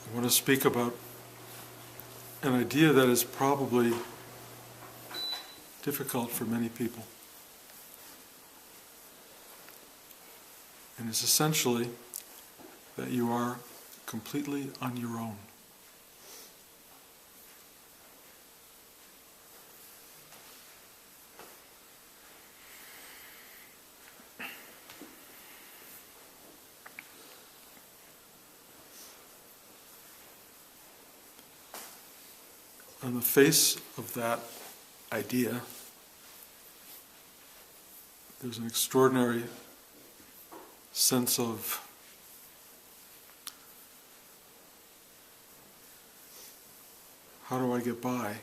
I want to speak about an idea that is probably difficult for many people. And it's essentially that you are completely on your own. On the face of that idea, there's an extraordinary sense of how do I get by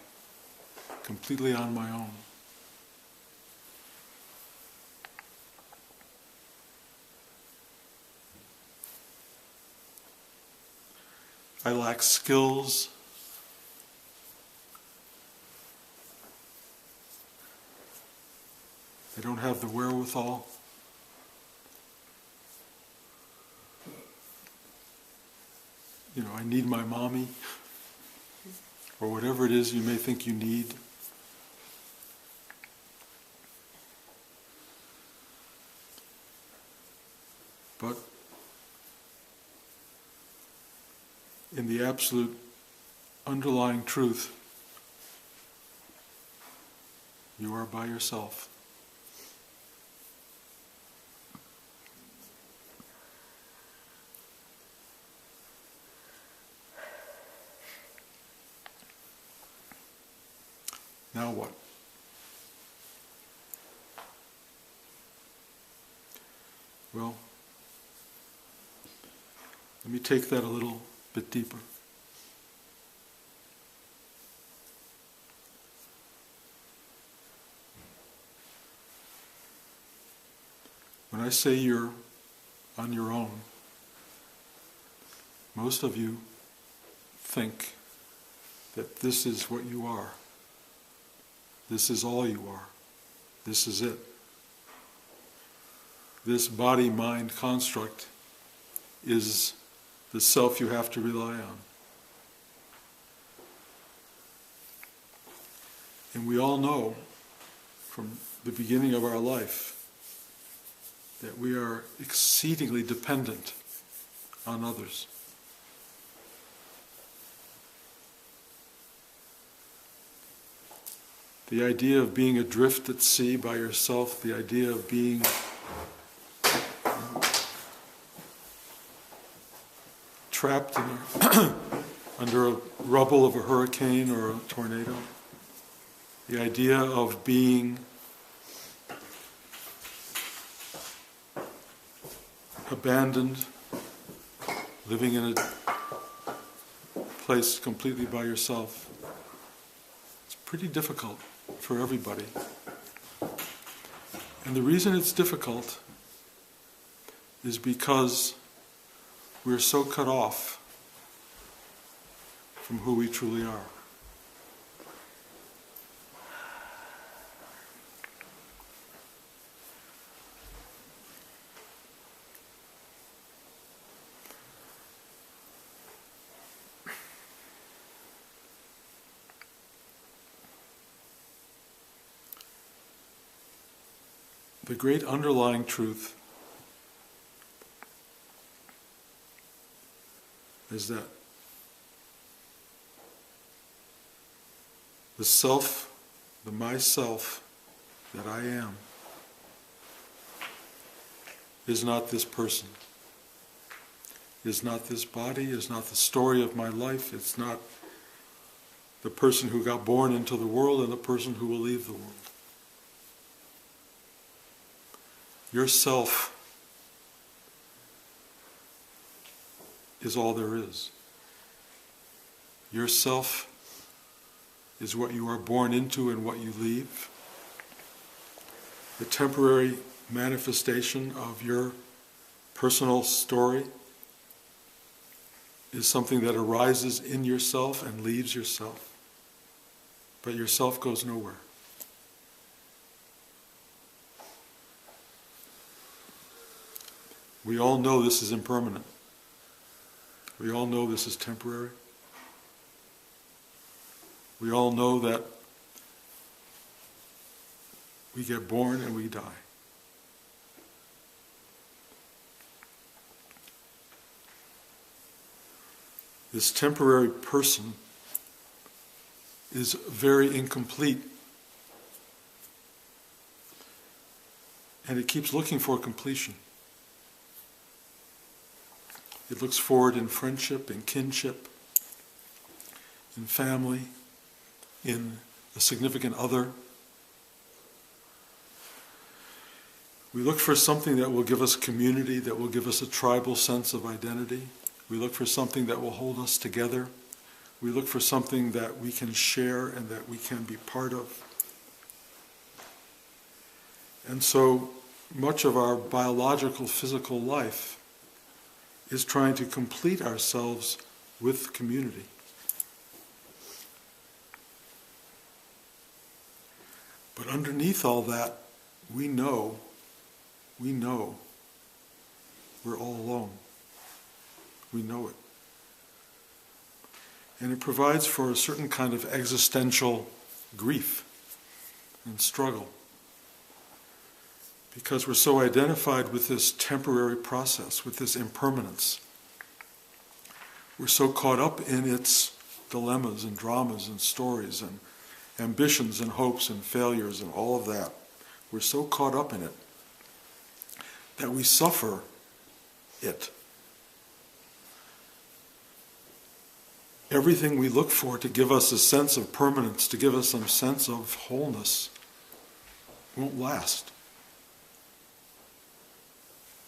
completely on my own? I lack skills. I don't have the wherewithal. I need my mommy, or whatever it is you may think you need. But in the absolute underlying truth, you are by yourself. Now what? Well, let me take that a little bit deeper. When I say you're on your own, most of you think that this is what you are. This is all you are. This is it. This body-mind construct is the self you have to rely on. And we all know from the beginning of our life that we are exceedingly dependent on others. The idea of being adrift at sea by yourself, the idea of being trapped under a rubble of a hurricane or a tornado, the idea of being abandoned, living in a place completely by yourself. It's pretty difficult for everybody. And the reason it's difficult is because we're so cut off from who we truly are. The great underlying truth is that the self, the myself that I am, is not this person, is not this body, is not the story of my life, it's not the person who got born into the world and the person who will leave the world. Yourself is all there is. Yourself is what you are born into and what you leave. The temporary manifestation of your personal story is something that arises in yourself and leaves yourself. But yourself goes nowhere. We all know this is impermanent. We all know this is temporary. We all know that we get born and we die. This temporary person is very incomplete. And it keeps looking for completion. It looks forward in friendship, in kinship, in family, in a significant other. We look for something that will give us community, that will give us a tribal sense of identity. We look for something that will hold us together. We look for something that we can share and that we can be part of. And so much of our biological, physical life is trying to complete ourselves with community. But underneath all that, we know we're all alone. We know it. And it provides for a certain kind of existential grief and struggle. Because we're so identified with this temporary process, with this impermanence. We're so caught up in its dilemmas and dramas and stories and ambitions and hopes and failures and all of that. We're so caught up in it that we suffer it. Everything we look for to give us a sense of permanence, to give us some sense of wholeness, won't last.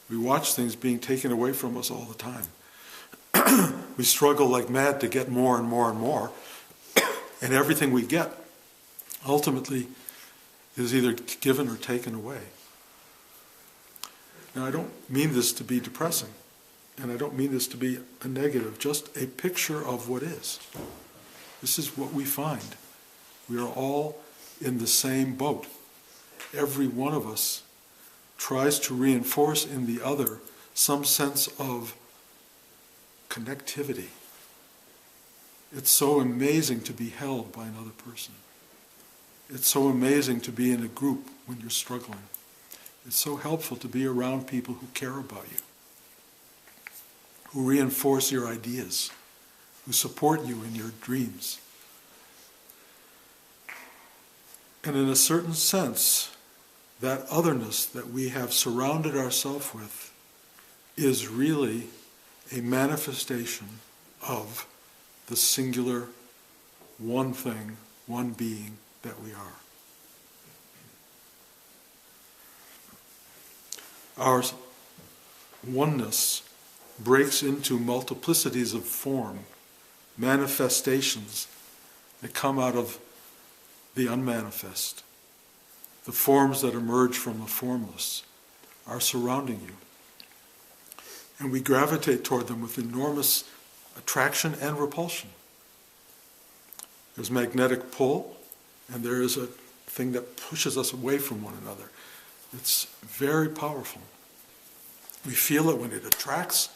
We watch things being taken away from us all the time. We struggle like mad to get more and more and more. And everything we get ultimately is either given or taken away. Now, I don't mean this to be depressing, and I don't mean this to be a negative, just a picture of what is. This is what we find. We are all in the same boat. Every one of us tries to reinforce in the other some sense of connectivity. It's so amazing to be held by another person. It's so amazing to be in a group when you're struggling. It's so helpful to be around people who care about you, who reinforce your ideas, who support you in your dreams. And in a certain sense, that otherness that we have surrounded ourselves with is really a manifestation of the singular one thing, one being that we are. Our oneness breaks into multiplicities of form, manifestations that come out of the unmanifest. The forms that emerge from the formless are surrounding you. And we gravitate toward them with enormous attraction and repulsion. There's magnetic pull, and there is a thing that pushes us away from one another. It's very powerful. We feel it when it attracts,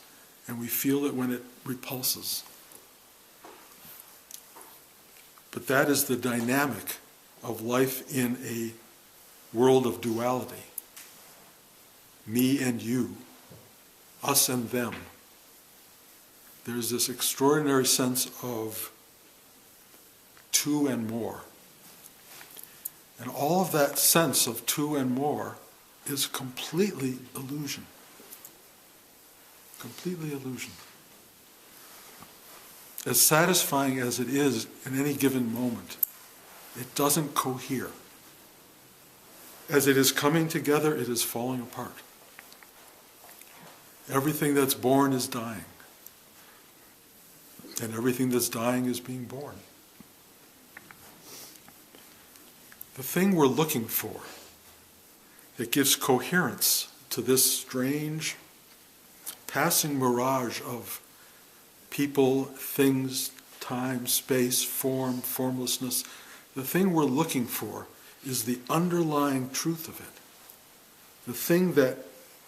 and we feel it when it repulses. But that is the dynamic of life in a world of duality. Me and you, us and them. There's this extraordinary sense of two and more. And all of that sense of two and more is completely illusion. Completely illusion. As satisfying as it is in any given moment, it doesn't cohere. As it is coming together, it is falling apart. Everything that's born is dying. And everything that's dying is being born. The thing we're looking for that gives coherence to this strange passing mirage of people, things, time, space, form, formlessness, the thing we're looking for is the underlying truth of it. The thing that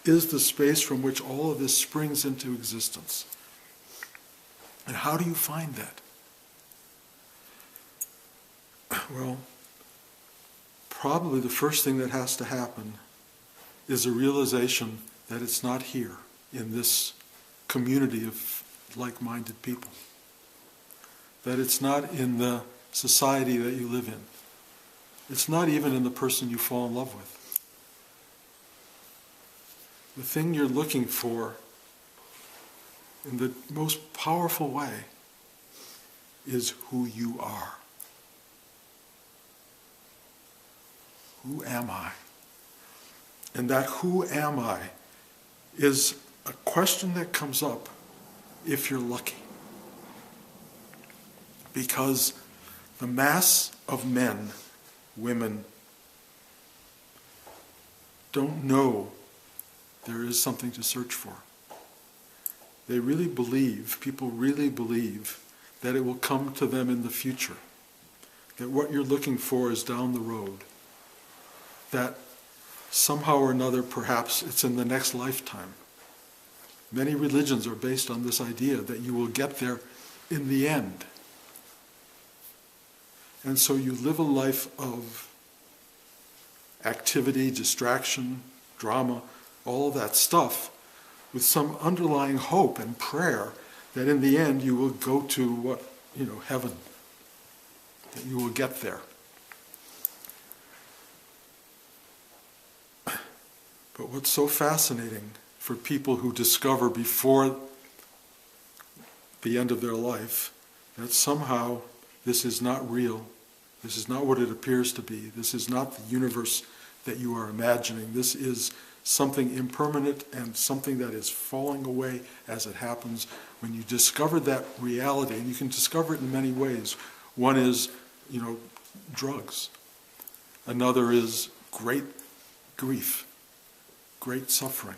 is the space from which all of this springs into existence. And how do you find that? Well, probably the first thing that has to happen is a realization that it's not here in this community of like-minded people. That it's not in the society that you live in. It's not even in the person you fall in love with. The thing you're looking for in the most powerful way is who you are. Who am I? And that who am I is a question that comes up if you're lucky. Because the mass of men, women, don't know there is something to search for. They really believe, people really believe, that it will come to them in the future. That what you're looking for is down the road. That somehow or another, perhaps, it's in the next lifetime. Many religions are based on this idea that you will get there in the end. And so you live a life of activity, distraction, drama, all of that stuff, with some underlying hope and prayer that in the end you will go to heaven, that you will get there. But what's so fascinating for people who discover before the end of their life that somehow this is not real, this is not what it appears to be, this is not the universe that you are imagining, this is something impermanent and something that is falling away as it happens. When you discover that reality, and you can discover it in many ways. One is, drugs. Another is great grief, great suffering.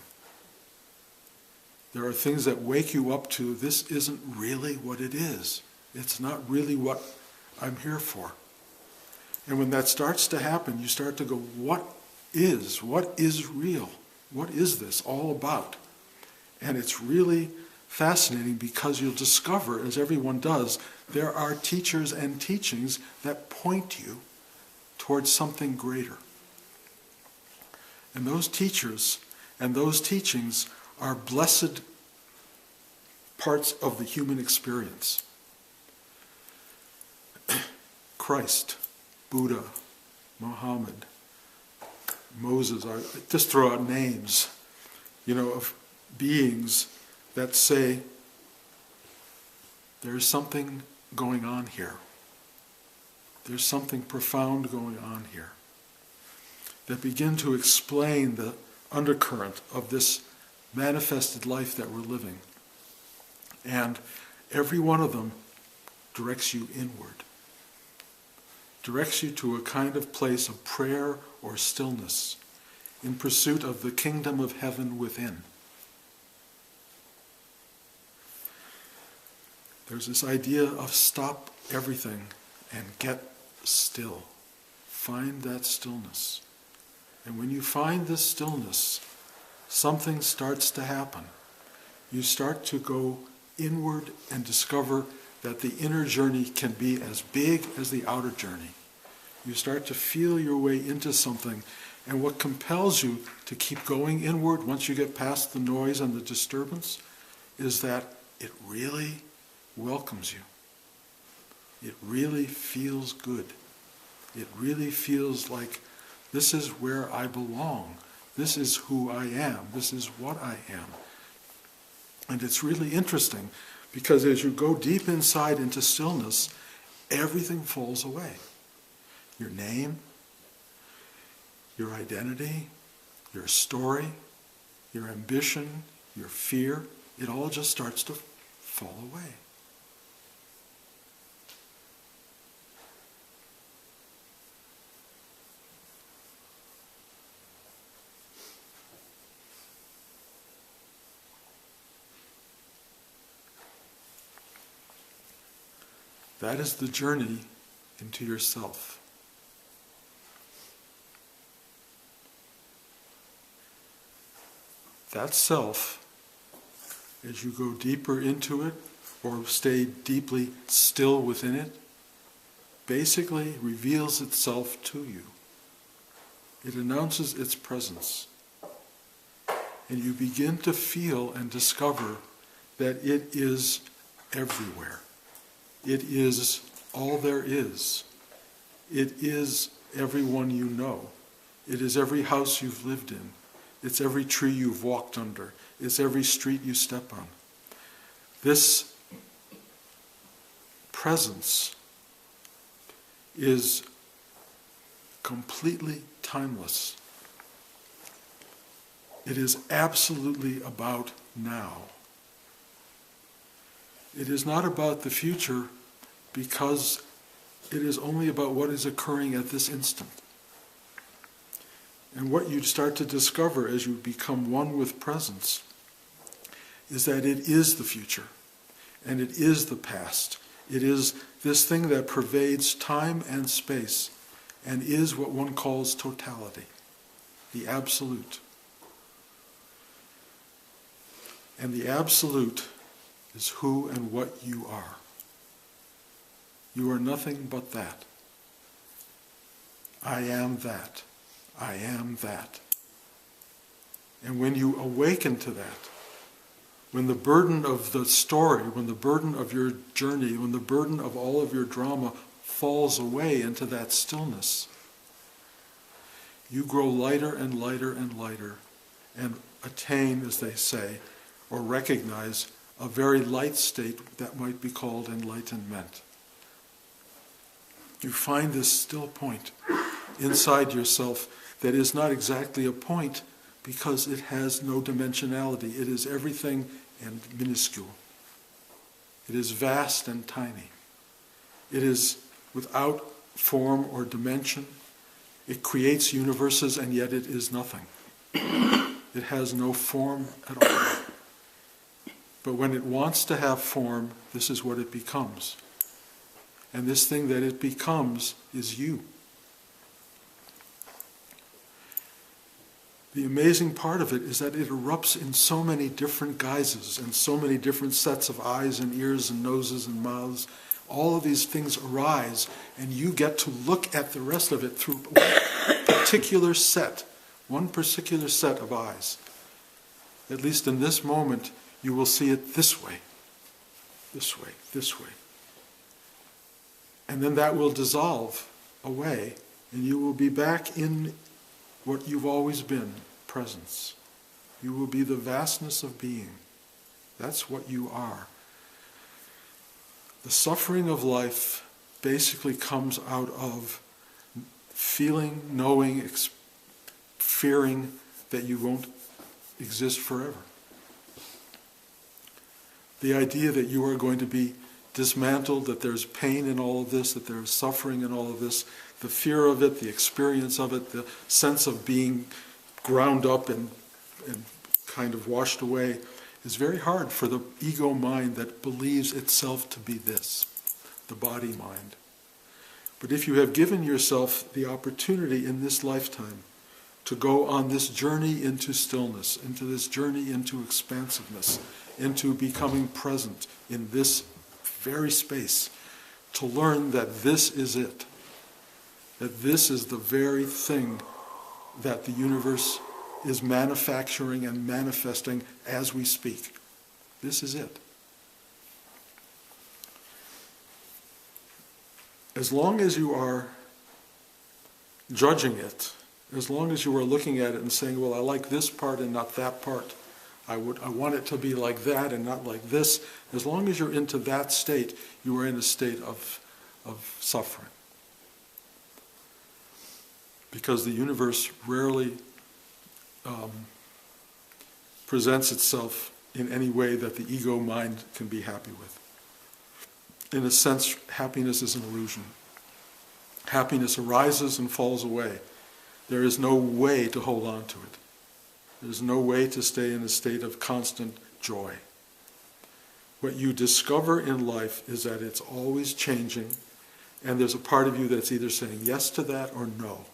There are things that wake you up to, this isn't really what it is. It's not really what I'm here for. And when that starts to happen, you start to go, what is real? What is this all about? And it's really fascinating because you'll discover, as everyone does, there are teachers and teachings that point you towards something greater. And those teachers and those teachings are blessed parts of the human experience. Christ, Buddha, Muhammad, Moses, I just throw out names, of beings that say, there's something going on here. There's something profound going on here. That begin to explain the undercurrent of this manifested life that we're living. And every one of them directs you inward. Directs you to a kind of place of prayer or stillness in pursuit of the kingdom of heaven within. There's this idea of stop everything and get still. Find that stillness. And when you find this stillness, something starts to happen. You start to go inward and discover that the inner journey can be as big as the outer journey. You start to feel your way into something, and what compels you to keep going inward once you get past the noise and the disturbance is that it really welcomes you. It really feels good. It really feels like this is where I belong. This is who I am. This is what I am. And it's really interesting because as you go deep inside into stillness, everything falls away. Your name, your identity, your story, your ambition, your fear, it all just starts to fall away. That is the journey into yourself. That self, as you go deeper into it, or stay deeply still within it, basically reveals itself to you. It announces its presence. And you begin to feel and discover that it is everywhere. It is all there is. It is everyone you know. It is every house you've lived in. It's every tree you've walked under. It's every street you step on. This presence is completely timeless. It is absolutely about now. It is not about the future because it is only about what is occurring at this instant. And what you start to discover as you become one with presence is that it is the future and it is the past. It is this thing that pervades time and space and is what one calls totality, the absolute. And the absolute is who and what you are. You are nothing but that. I am that. I am that. And when you awaken to that, when the burden of the story, when the burden of your journey, when the burden of all of your drama falls away into that stillness, you grow lighter and lighter and lighter and attain, as they say, or recognize a very light state that might be called enlightenment. You find this still point inside yourself that is not exactly a point because it has no dimensionality. It is everything and minuscule. It is vast and tiny. It is without form or dimension. It creates universes and yet it is nothing. It has no form at all. But when it wants to have form, this is what it becomes. And this thing that it becomes is you. The amazing part of it is that it erupts in so many different guises and so many different sets of eyes and ears and noses and mouths. All of these things arise and you get to look at the rest of it through one particular set of eyes. At least in this moment, you will see it this way, this way, this way. And then that will dissolve away and you will be back in what you've always been, presence. You will be the vastness of being. That's what you are. The suffering of life basically comes out of feeling, knowing, fearing that you won't exist forever. The idea that you are going to be dismantled, that there's pain in all of this, that there's suffering in all of this, the fear of it, the experience of it, the sense of being ground up and kind of washed away, is very hard for the ego mind that believes itself to be this, the body mind. But if you have given yourself the opportunity in this lifetime to go on this journey into stillness, into this journey into expansiveness, into becoming present in this very space, to learn that this is it, that this is the very thing that the universe is manufacturing and manifesting as we speak. This is it. As long as you are judging it, as long as you are looking at it and saying, well, I like this part and not that part, I want it to be like that and not like this, as long as you're into that state, you are in a state of suffering. Because the universe rarely presents itself in any way that the ego mind can be happy with. In a sense, happiness is an illusion. Happiness arises and falls away. There is no way to hold on to it. There's no way to stay in a state of constant joy. What you discover in life is that it's always changing, and there's a part of you that's either saying yes to that or no.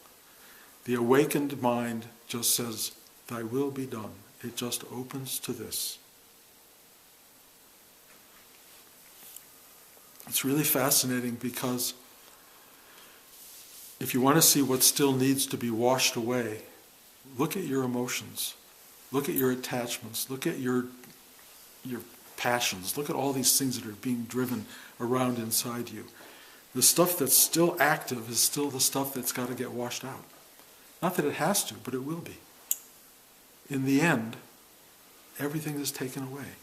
The awakened mind just says, thy will be done. It just opens to this. It's really fascinating because if you want to see what still needs to be washed away, look at your emotions, look at your attachments, look at your passions, look at all these things that are being driven around inside you. The stuff that's still active is still the stuff that's got to get washed out. Not that it has to, but it will be. In the end, everything is taken away.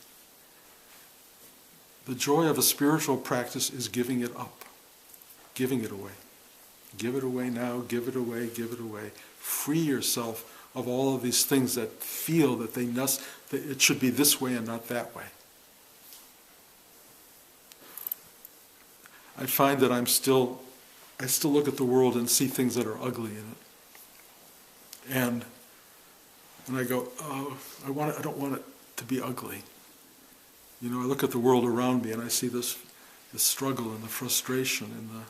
The joy of a spiritual practice is giving it up, giving it away. Give it away now, give it away, give it away. Free yourself of all of these things that feel that that it should be this way and not that way. I find that I still look at the world and see things that are ugly in it. And I go, oh, I don't want it to be ugly. I look at the world around me and I see this struggle and the frustration and the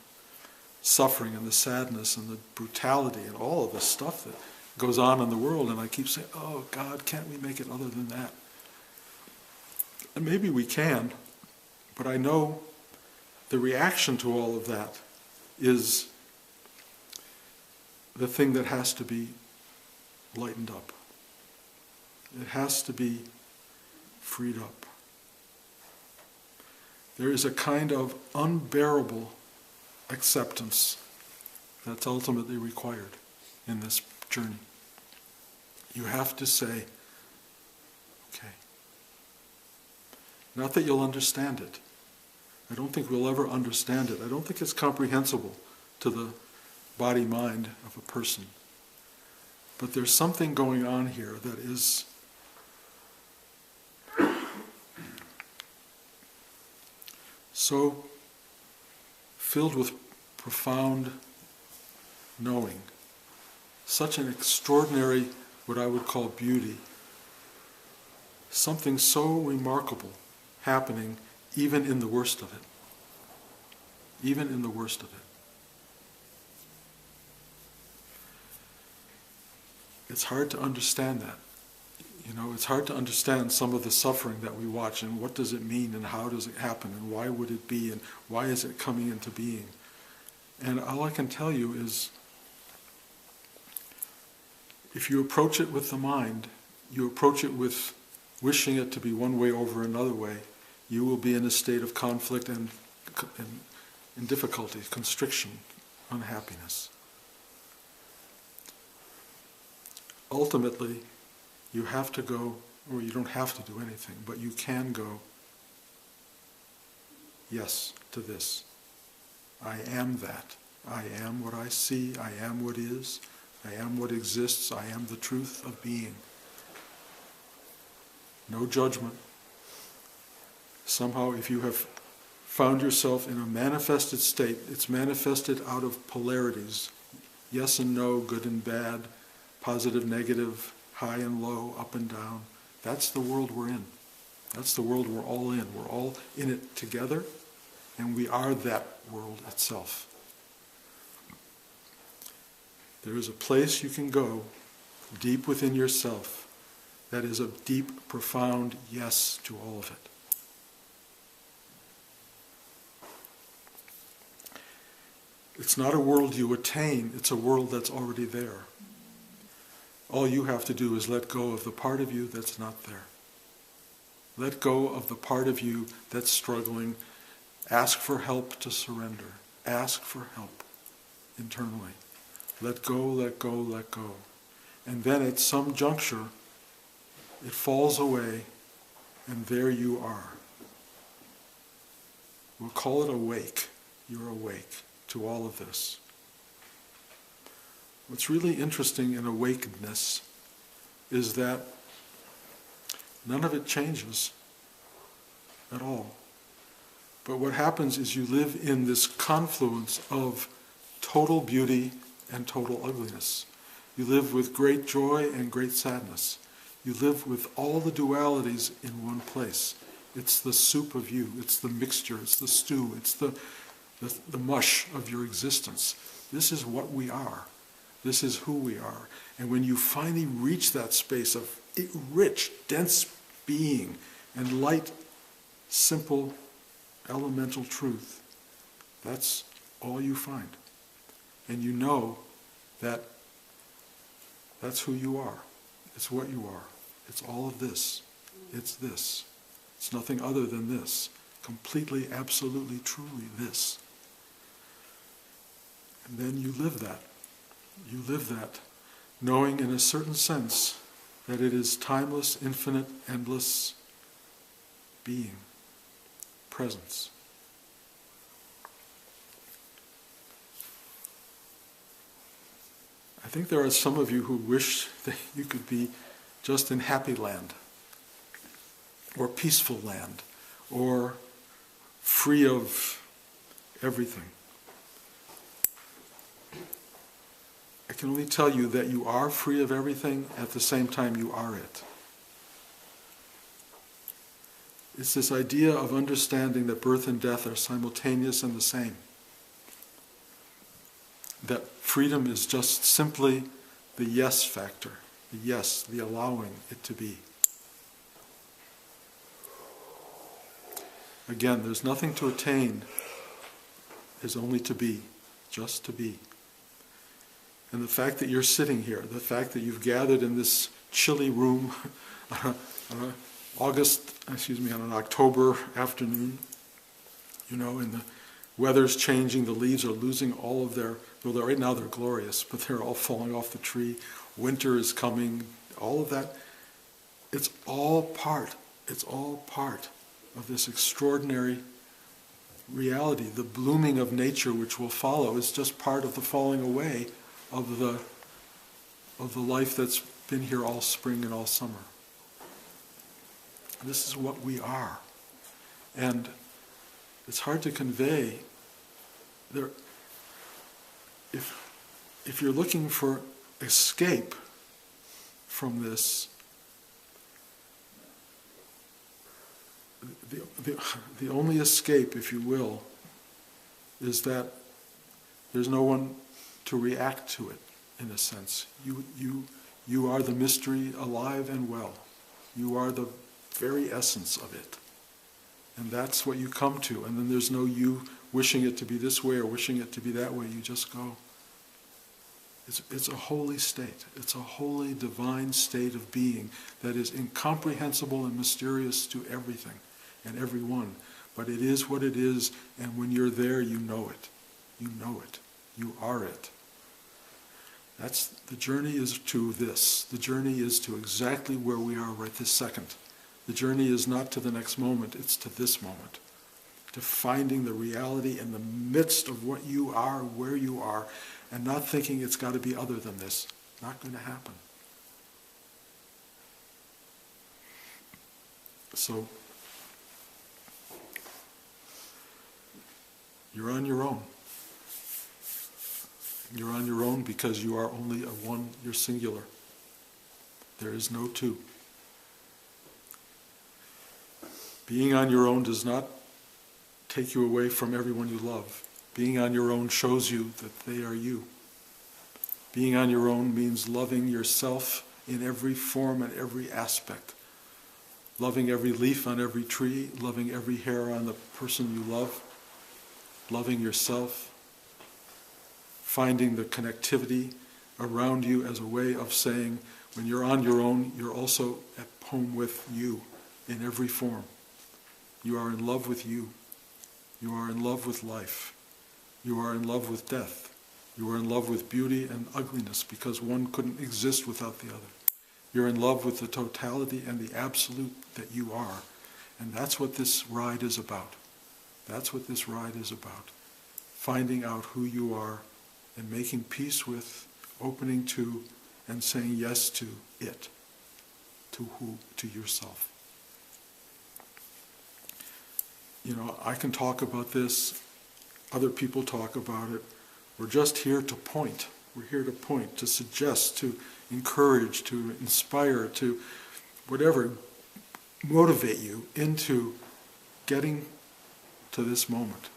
suffering and the sadness and the brutality and all of the stuff that goes on in the world, and I keep saying, oh God, can't we make it other than that? And maybe we can, but I know the reaction to all of that is the thing that has to be lightened up. It has to be freed up. There is a kind of unbearable acceptance that's ultimately required in this journey. You have to say, okay. Not that you'll understand it. I don't think we'll ever understand it. I don't think it's comprehensible to the body-mind of a person. But there's something going on here that is so filled with profound knowing, such an extraordinary, what I would call beauty, something so remarkable happening even in the worst of it. Even in the worst of it. It's hard to understand that. It's hard to understand some of the suffering that we watch, and what does it mean, and how does it happen, and why would it be, and why is it coming into being. And all I can tell you is, if you approach it with the mind, you approach it with wishing it to be one way over another way, you will be in a state of conflict and difficulty, constriction, unhappiness. Ultimately, you have to go, or you don't have to do anything, but you can go, yes, to this. I am that. I am what I see. I am what is. I am what exists. I am the truth of being. No judgment. Somehow, if you have found yourself in a manifested state, it's manifested out of polarities. Yes and no, good and bad, positive, negative, high and low, up and down. That's the world we're in. That's the world we're all in. We're all in it together, and we are that world itself. There is a place you can go deep within yourself that is a deep, profound yes to all of it. It's not a world you attain, it's a world that's already there. All you have to do is let go of the part of you that's not there. Let go of the part of you that's struggling. Ask for help to surrender. Ask for help internally. Let go, let go, let go. And then at some juncture, it falls away, and there you are. We'll call it awake. You're awake to all of this. What's really interesting in awakenedness is that none of it changes at all. But what happens is you live in this confluence of total beauty and total ugliness. You live with great joy and great sadness. You live with all the dualities in one place. It's the soup of you. It's the mixture. It's the stew. It's the mush of your existence. This is what we are. This is who we are. And when you finally reach that space of rich, dense being and light, simple elemental truth, that's all you find. And you know that that's who you are. It's what you are. It's all of this. It's this. It's nothing other than this. Completely, absolutely, truly this. And then you live that. You live that, knowing in a certain sense that it is timeless, infinite, endless being, presence. I think there are some of you who wish that you could be just in happy land, or peaceful land, or free of everything. I can only tell you that you are free of everything, at the same time you are it. It's this idea of understanding that birth and death are simultaneous and the same. That freedom is just simply the yes factor, the yes, the allowing it to be. Again, there's nothing to attain, there's only to be, just to be. And the fact that you're sitting here, the fact that you've gathered in this chilly room on an October afternoon, and the weather's changing, the leaves are losing all of their, well, right now they're glorious, but they're all falling off the tree. Winter is coming, all of that. It's all part of this extraordinary reality. The blooming of nature which will follow is just part of the falling away of the life that's been here all spring and all summer. This is what we are. And it's hard to convey. If you're looking for escape from this, the only escape, if you will, is that there's no one to react to it, in a sense. You are the mystery alive and well. You are the very essence of it. And that's what you come to. And then there's no you wishing it to be this way or wishing it to be that way. You just go. It's a holy state. It's a holy, divine state of being that is incomprehensible and mysterious to everything and everyone. But it is what it is, and when you're there, you know it. You know it. You are it. The journey is to this. The journey is to exactly where we are right this second. The journey is not to the next moment, it's to this moment. To finding the reality in the midst of what you are, where you are, and not thinking it's got to be other than this. Not going to happen. So, you're on your own. You're on your own because you are only a one, you're singular. There is no two. Being on your own does not take you away from everyone you love. Being on your own shows you that they are you. Being on your own means loving yourself in every form and every aspect. Loving every leaf on every tree, loving every hair on the person you love, loving yourself, finding the connectivity around you as a way of saying, when you're on your own, you're also at home with you in every form. You are in love with you. You are in love with life. You are in love with death. You are in love with beauty and ugliness because one couldn't exist without the other. You're in love with the totality and the absolute that you are. And that's what this ride is about. That's what this ride is about. Finding out who you are and making peace with, opening to, and saying yes to it. To who? To yourself. I can talk about this. Other people talk about it. We're just here to point. We're here to point, to suggest, to encourage, to inspire, to whatever, motivate you into getting to this moment,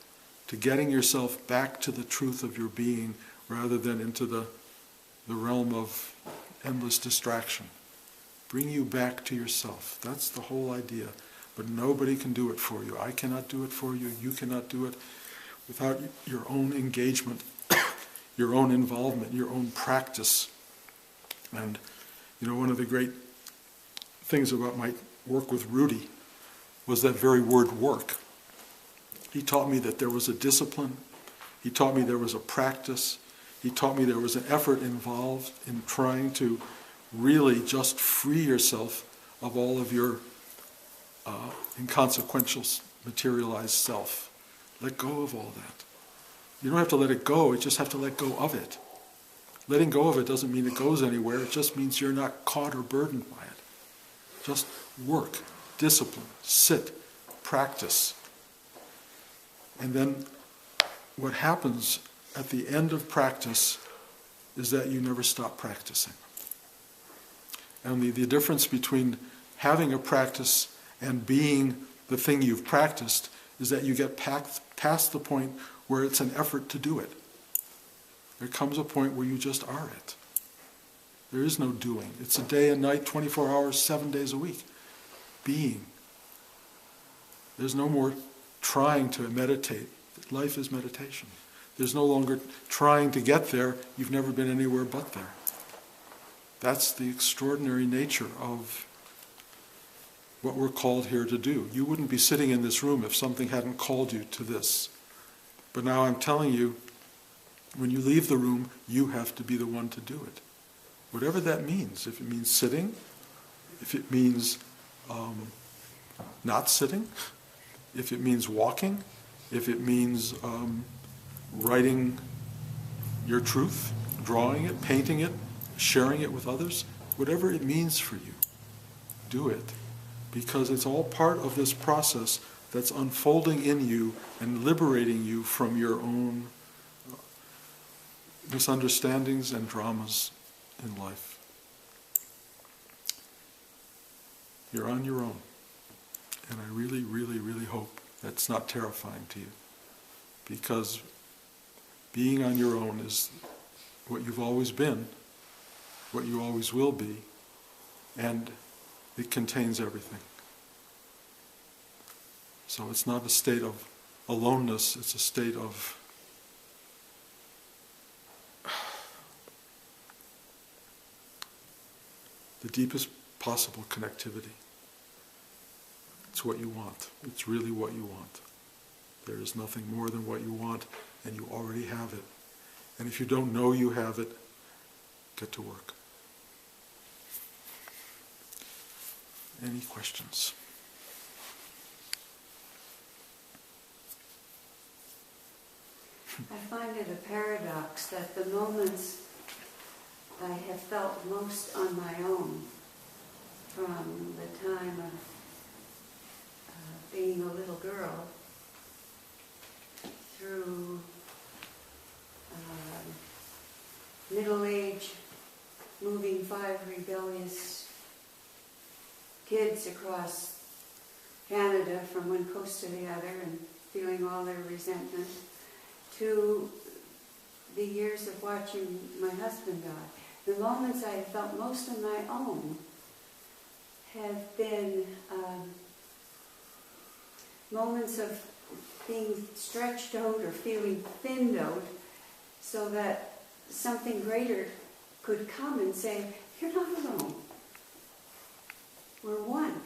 to getting yourself back to the truth of your being rather than into the realm of endless distraction. Bring you back to yourself. That's the whole idea. But nobody can do it for you. I cannot do it for you. You cannot do it without your own engagement, your own involvement, your own practice. And, one of the great things about my work with Rudy was that very word work. He taught me that there was a discipline. He taught me there was a practice. He taught me there was an effort involved in trying to really just free yourself of all of your inconsequential materialized self. Let go of all that. You don't have to let it go, you just have to let go of it. Letting go of it doesn't mean it goes anywhere, it just means you're not caught or burdened by it. Just work, discipline, sit, practice. And then what happens at the end of practice is that you never stop practicing. And the difference between having a practice and being the thing you've practiced is that you get past the point where it's an effort to do it. There comes a point where you just are it. There is no doing. It's a day and night, 24 hours, 7 days a week. Being. There's no more trying to meditate. Life is meditation. There's no longer trying to get there. You've never been anywhere but there. That's the extraordinary nature of what we're called here to do. You wouldn't be sitting in this room if something hadn't called you to this. But now I'm telling you, when you leave the room, you have to be the one to do it. Whatever that means. If it means sitting, if it means not sitting, if it means walking, if it means writing your truth, drawing it, painting it, sharing it with others, whatever it means for you, do it. Because it's all part of this process that's unfolding in you and liberating you from your own misunderstandings and dramas in life. You're on your own. And I really, really, really hope that's not terrifying to you. Because being on your own is what you've always been, what you always will be, and it contains everything. So it's not a state of aloneness, it's a state of the deepest possible connectivity. It's what you want. It's really what you want. There is nothing more than what you want, and you already have it. And if you don't know you have it, get to work. Any questions? I find it a paradox that the moments I have felt most on my own, from the time of being a little girl through middle age, moving 5 rebellious kids across Canada from one coast to the other and feeling all their resentment, to the years of watching my husband die. The moments I have felt most on my own have been moments of being stretched out or feeling thinned out so that something greater could come and say, you're not alone. We're one.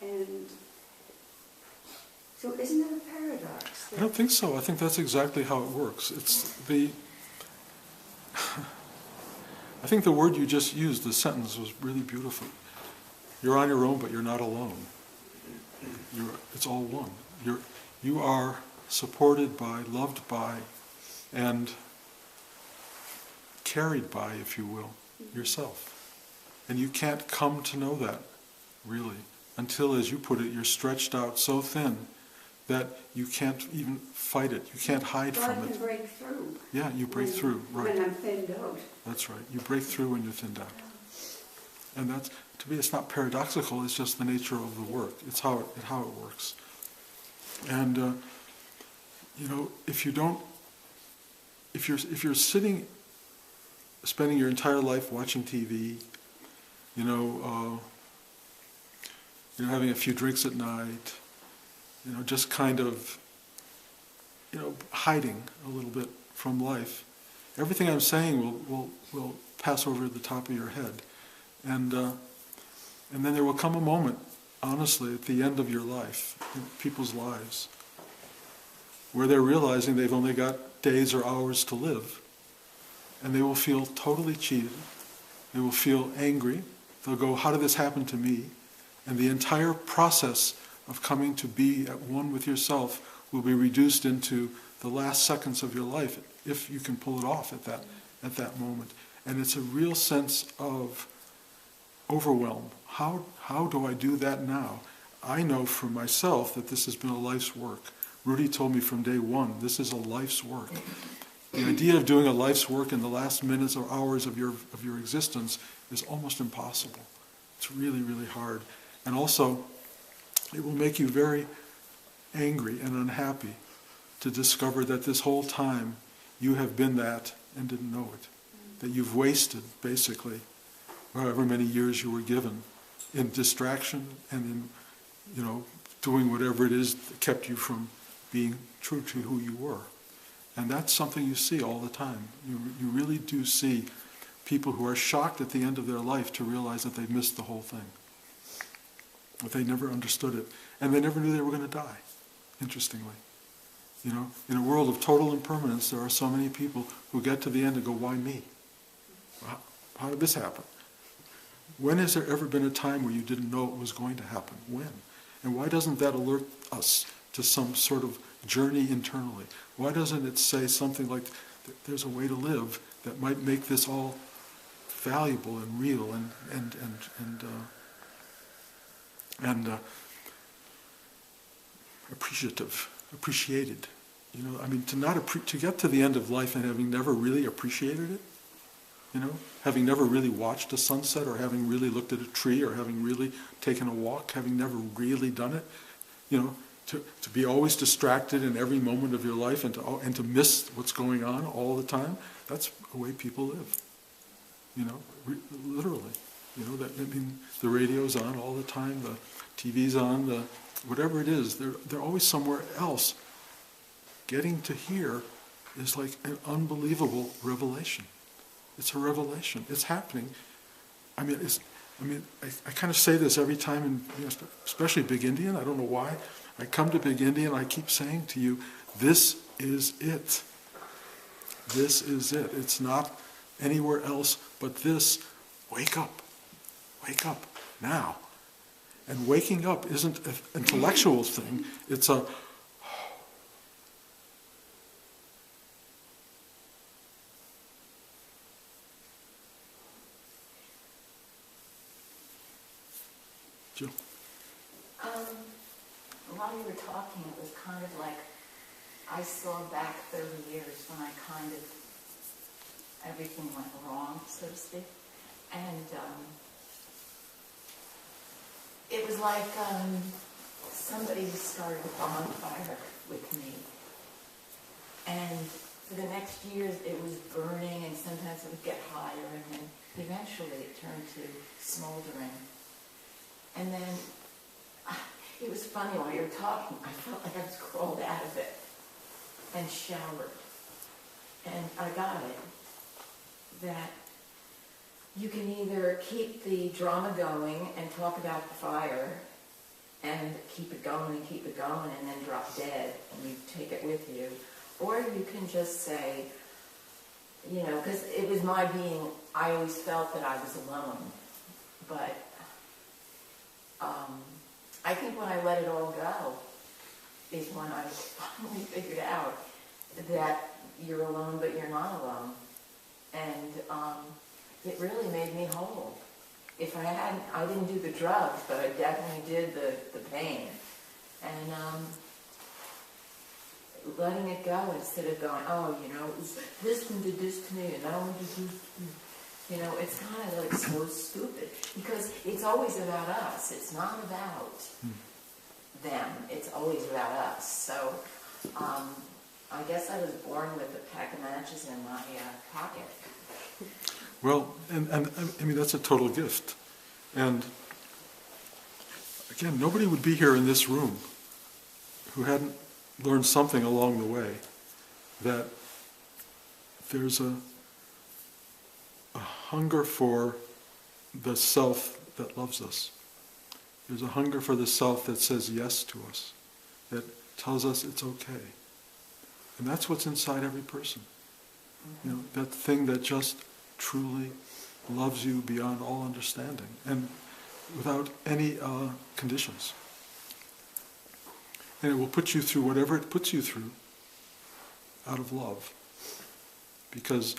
And so isn't it a paradox? I don't think so. I think that's exactly how it works. I think the word you just used, the sentence, was really beautiful. You're on your own, but you're not alone. It's all one. You are supported by, loved by, and carried by, if you will, yourself. And you can't come to know that, really, until, as you put it, you're stretched out so thin that you can't even fight it. You can't hide from it. God can break through. Yeah, you break through, right. When I'm thinned out. That's right. You break through when you're thinned out. And that's, to me, it's not paradoxical, it's just the nature of the work. It's how it works. And, if you're sitting, spending your entire life watching TV, having a few drinks at night, just kind of, hiding a little bit from life. Everything I'm saying will pass over the top of your head. And then there will come a moment, honestly, at the end of your life, in people's lives, where they're realizing they've only got days or hours to live. And they will feel totally cheated. They will feel angry. They'll go, how did this happen to me? And the entire process of coming to be at one with yourself will be reduced into the last seconds of your life, if you can pull it off at that moment. And it's a real sense of overwhelm. How do I do that now? I know for myself that this has been a life's work. Rudy told me from day one, this is a life's work. The idea of doing a life's work in the last minutes or hours of your existence is almost impossible. It's really, really hard. And also, it will make you very angry and unhappy to discover that this whole time you have been that and didn't know it. That you've wasted, basically, however many years you were given in distraction and in, doing whatever it is that kept you from being true to who you were. And that's something you see all the time. You really do see people who are shocked at the end of their life to realize that they missed the whole thing. That they never understood it. And they never knew they were going to die, interestingly. In a world of total impermanence, there are so many people who get to the end and go, why me? How did this happen? When has there ever been a time where you didn't know it was going to happen? When? And why doesn't that alert us to some sort of journey internally? Why doesn't it say something like, there's a way to live that might make this all valuable and real and appreciated? To get to the end of life and having never really appreciated it, having never really watched a sunset, or having really looked at a tree, or having really taken a walk, having never really done it, to be always distracted in every moment of your life and to miss what's going on all the time, that's the way people live. Literally. The radio's on all the time, the TV's on, whatever it is, they're always somewhere else. Getting to here is like an unbelievable revelation. It's a revelation. It's happening. I kind of say this every time, especially Big Indian. I don't know why. I come to Big Indian, I keep saying to you, this is it. This is it. It's not anywhere else but this. Wake up. Wake up now. And waking up isn't an intellectual thing. It's a... Jill? While you were talking, it was kind of like I saw back 30 years when everything went wrong, so to speak. And it was like somebody started a bonfire with me. And for the next years, it was burning, and sometimes it would get higher, and then eventually it turned to smoldering. And then it was funny, while you were talking, I felt like I was crawled out of it and showered. And I got it, that you can either keep the drama going and talk about the fire and keep it going and then drop dead and you take it with you. Or you can just say, because it was my being, I always felt that I was alone. But I think when I let it all go is when I finally figured out that you're alone, but you're not alone. And it really made me whole. If I didn't do the drugs, but I definitely did the pain. And letting it go instead of going, this one did this to me, and that one did this to me. It's kind of like so stupid, because it's always about us. It's not about them. It's always about us. So I guess I was born with a pack of matches in my pocket. Well, and that's a total gift. And Again, nobody would be here in this room who hadn't learned something along the way, that there's a hunger for the self that loves us. There's a hunger for the self that says yes to us, that tells us it's okay. And that's what's inside every person. You know, that thing that just truly loves you beyond all understanding and without any conditions. And it will put you through whatever it puts you through out of love. Because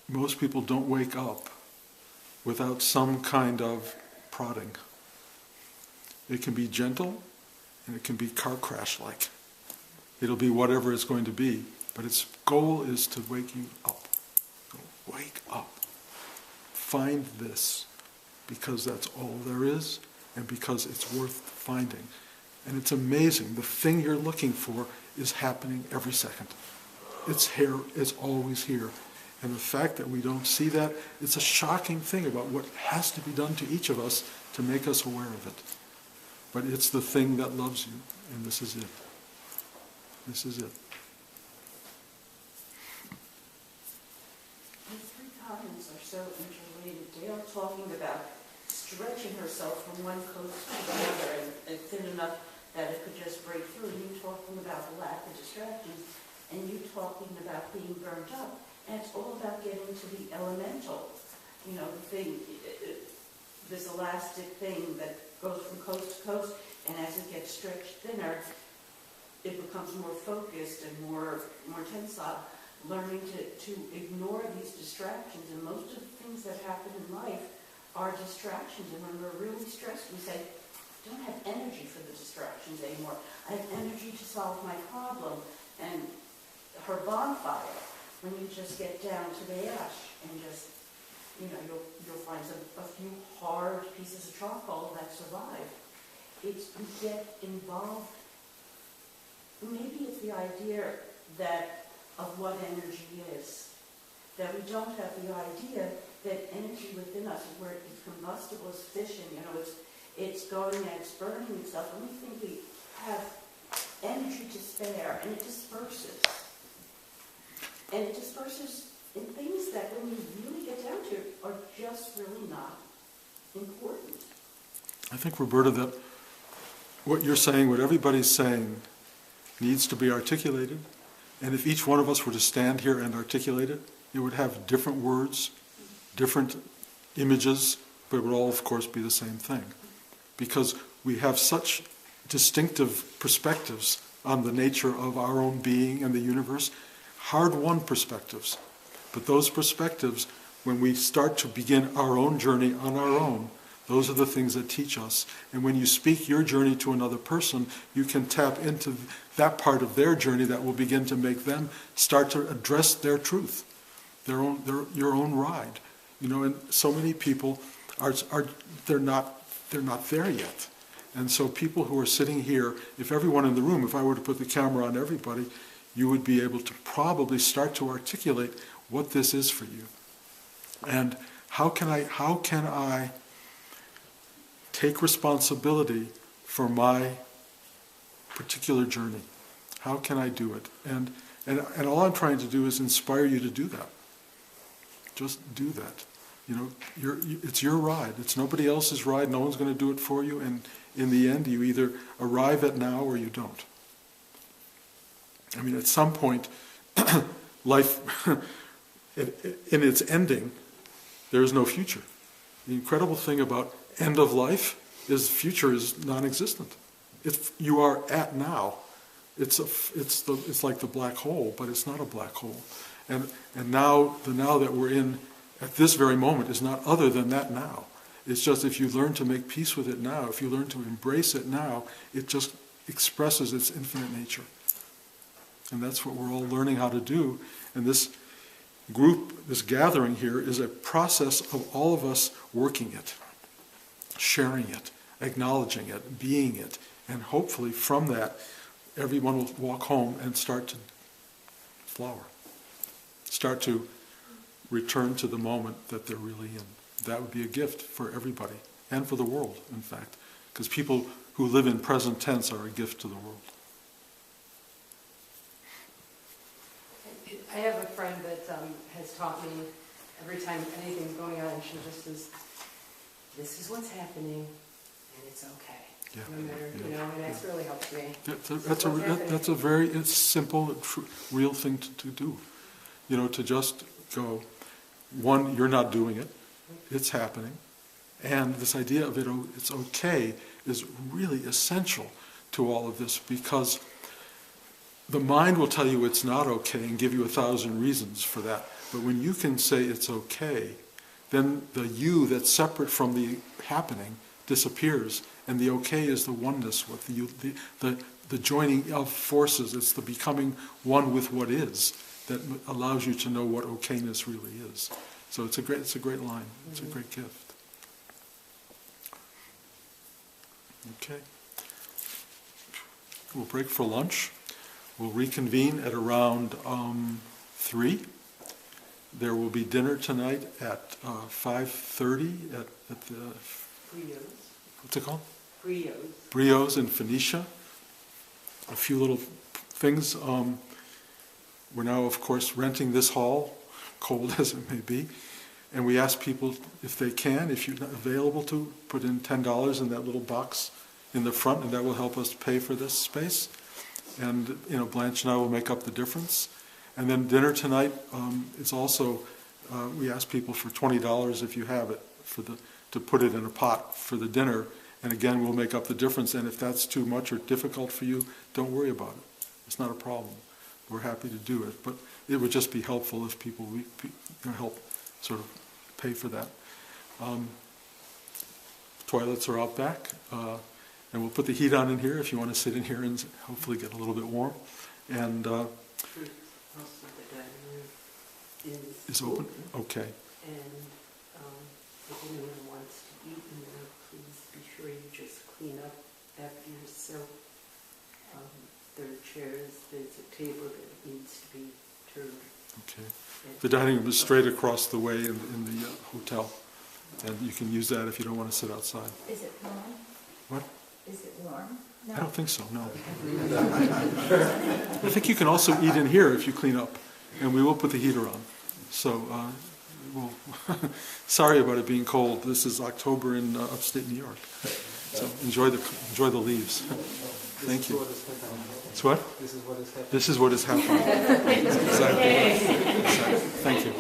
most people don't wake up without some kind of prodding. It can be gentle and it can be car crash-like. It'll be whatever it's going to be, but its goal is to wake you up. Wake up. Find this, because that's all there is, and because it's worth finding. And it's amazing. The thing you're looking for is happening every second. It's here. It's always here. And the fact that we don't see that, it's a shocking thing about what has to be done to each of us to make us aware of it. But it's the thing that loves you, and this is it. This is it. The three comments are so interrelated. Dale talking about stretching herself from one coast to the other and thin enough that it could just break through. And you talking about the lack of distractions, and you talking about being burnt up. And it's all about getting to the elemental, you know, the thing, this elastic thing that goes from coast to coast, and as it gets stretched thinner, it becomes more focused and more tensile. Learning to ignore these distractions, and most of the things that happen in life are distractions. And when we're really stressed, we say, I don't have energy for the distractions anymore. I have energy to solve my problem. And her bonfire, when you just get down to the ash and just, you know, you'll find a few hard pieces of charcoal that survive. It's, we get involved. Maybe it's the idea that of what energy is, that we don't have the idea that energy within us is where it's combustible, it's fission, you know, it's going and it's burning itself, and we think we have energy to spare, and it disperses. And it disperses in things that, when you really get down to it, are just really not important. I think, Roberta, that what you're saying, what everybody's saying, needs to be articulated. And if each one of us were to stand here and articulate it, it would have different words, different images, but it would all, of course, be the same thing. Because we have such distinctive perspectives on the nature of our own being and the universe, hard-won perspectives. But those perspectives, when we start to begin our own journey on our own, those are the things that teach us. And when you speak your journey to another person, you can tap into that part of their journey that will begin to make them start to address their truth, your own ride. You know, and so many people they're not there yet. And so people who are sitting here, if everyone in the room, if I were to put the camera on everybody, you would be able to probably start to articulate what this is for you. And how can I take responsibility for my particular journey? How can I do it? And all I'm trying to do is inspire you to do that. Just do that. You know, it's your ride. It's nobody else's ride. No one's going to do it for you. And in the end, you either arrive at now or you don't. I mean, at some point, life, in its ending, there is no future. The incredible thing about end of life is future is non-existent. You are at now. It's like the black hole, but it's not a black hole. And now, the now that we're in at this very moment is not other than that now. It's just if you learn to make peace with it now, if you learn to embrace it now, it just expresses its infinite nature. And that's what we're all learning how to do. And this group, this gathering here, is a process of all of us working it, sharing it, acknowledging it, being it. And hopefully from that, everyone will walk home and start to flower. Start to return to the moment that they're really in. That would be a gift for everybody, and for the world, in fact, Because people who live in present tense are a gift to the world. I have a friend that has taught me every time anything's going on, she just says, this is what's happening, and it's okay. Yeah. No matter, Yeah. you know, and that's really helped me. That's a very it's simple, real thing to do. You know, to just go, one, you're not doing it, it's happening. And this idea of it's okay is really essential to all of this, because the mind will tell you it's not okay and give you 1,000 reasons for that. But when you can say it's okay, then the you that's separate from the happening disappears, and the okay is the oneness with the joining of forces. It's the becoming one with what is that allows you to know what okayness really is. So it's a great line. It's a great gift. Okay. We'll break for lunch. We'll reconvene at around 3. There will be dinner tonight at 5:30 at the, Brios. what's it called? Brios. Brios in Phoenicia. A few little things. We're now, of course, renting this hall, cold as it may be. And we ask people, if they can, if you're not available to, put in $10 in that little box in the front, and that will help us pay for this space. And, you know, Blanche and I will make up the difference. And then dinner tonight is also, we ask people for $20 if you have it, to put it in a pot for the dinner. And again, we'll make up the difference. And if that's too much or difficult for you, don't worry about it. It's not a problem. We're happy to do it. But it would just be helpful if people help sort of pay for that. Toilets are out back. And we'll put the heat on in here if you want to sit in here and hopefully get a little bit warm. And Also, the dining room is open? Okay. And if anyone wants to eat in there, please be sure you just clean up after yourself. There are chairs, there's a table that needs to be turned. Okay. The dining room is straight across the way in the hotel. And you can use that if you don't want to sit outside. Is it warm? What? Is it warm? I don't think so, no. I think you can also eat in here if you clean up. And we will put the heater on. So, sorry about it being cold. This is October in upstate New York. So enjoy the leaves. Thank you. It's what? This is what is happening. This is what is happening. Exactly. Thank you.